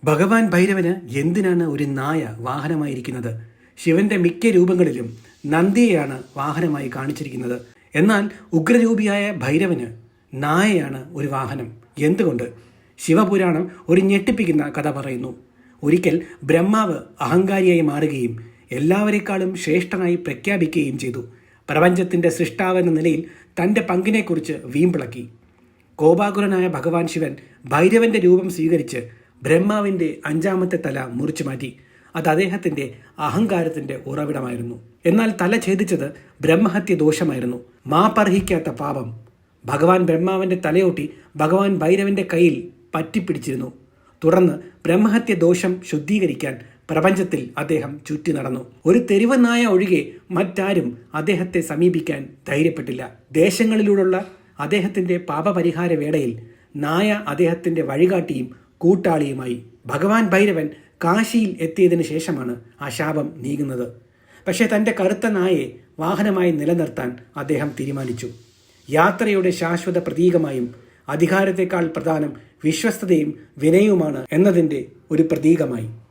ഭഗവാൻ ഭൈരവന് എന്തിനാണ് ഒരു നായ വാഹനമായിരിക്കുന്നത്? ശിവന്റെ മിക്ക രൂപങ്ങളിലും നന്ദിയെയാണ് വാഹനമായി കാണിച്ചിരിക്കുന്നത്. എന്നാൽ ഉഗ്രരൂപിയായ ഭൈരവന് നായയാണ് ഒരു വാഹനം. എന്തുകൊണ്ട്? ശിവപുരാണം ഒരു ഞെട്ടിപ്പിക്കുന്ന കഥ പറയുന്നു. ഒരിക്കൽ ബ്രഹ്മാവ് അഹങ്കാരിയായി മാറുകയും എല്ലാവരെക്കാളും ശ്രേഷ്ഠനായി പ്രഖ്യാപിക്കുകയും ചെയ്തു. പ്രപഞ്ചത്തിന്റെ സൃഷ്ടാവെന്ന നിലയിൽ തൻ്റെ പങ്കിനെക്കുറിച്ച് വീമ്പിളക്കി. കോപാകുലനായ ഭഗവാൻ ശിവൻ ഭൈരവന്റെ രൂപം സ്വീകരിച്ച് ബ്രഹ്മാവിൻ്റെ അഞ്ചാമത്തെ തല മുറിച്ചു മാറ്റി. അത് അദ്ദേഹത്തിൻ്റെ അഹങ്കാരത്തിൻ്റെ ഉറവിടമായിരുന്നു. എന്നാൽ തല ഛേദിച്ചത് ബ്രഹ്മഹത്യ ദോഷമായിരുന്നു, മാപ്പർഹിക്കാത്ത പാപം. ഭഗവാൻ ബ്രഹ്മാവിൻ്റെ തലയോട്ടി ഭഗവാൻ ഭൈരവന്റെ കയ്യിൽ പറ്റിപ്പിടിച്ചിരുന്നു. തുടർന്ന് ബ്രഹ്മഹത്യ ദോഷം ശുദ്ധീകരിക്കാൻ പ്രപഞ്ചത്തിൽ അദ്ദേഹം ചുറ്റി നടന്നു. ഒരു തെരുവ് നായ ഒഴികെ മറ്റാരും അദ്ദേഹത്തെ സമീപിക്കാൻ ധൈര്യപ്പെട്ടില്ല. ദേശങ്ങളിലൂടെയുള്ള അദ്ദേഹത്തിൻ്റെ പാപപരിഹാര വേളയിൽ നായ അദ്ദേഹത്തിൻ്റെ വഴികാട്ടിയും കൂട്ടാളിയുമായി. ഭഗവാൻ ഭൈരവൻ കാശിയിൽ എത്തിയതിനു ശേഷമാണ് ആ ശാപം നീങ്ങുന്നത്. പക്ഷേ തൻ്റെ കറുത്ത നായയെ വാഹനമായി നിലനിർത്താൻ അദ്ദേഹം തീരുമാനിച്ചു. യാത്രയുടെ ശാശ്വത പ്രതീകമായും അധികാരത്തെക്കാൾ പ്രധാനം വിശ്വസ്തതയും വിനയവുമാണ് എന്നതിൻ്റെ ഒരു പ്രതീകമായി.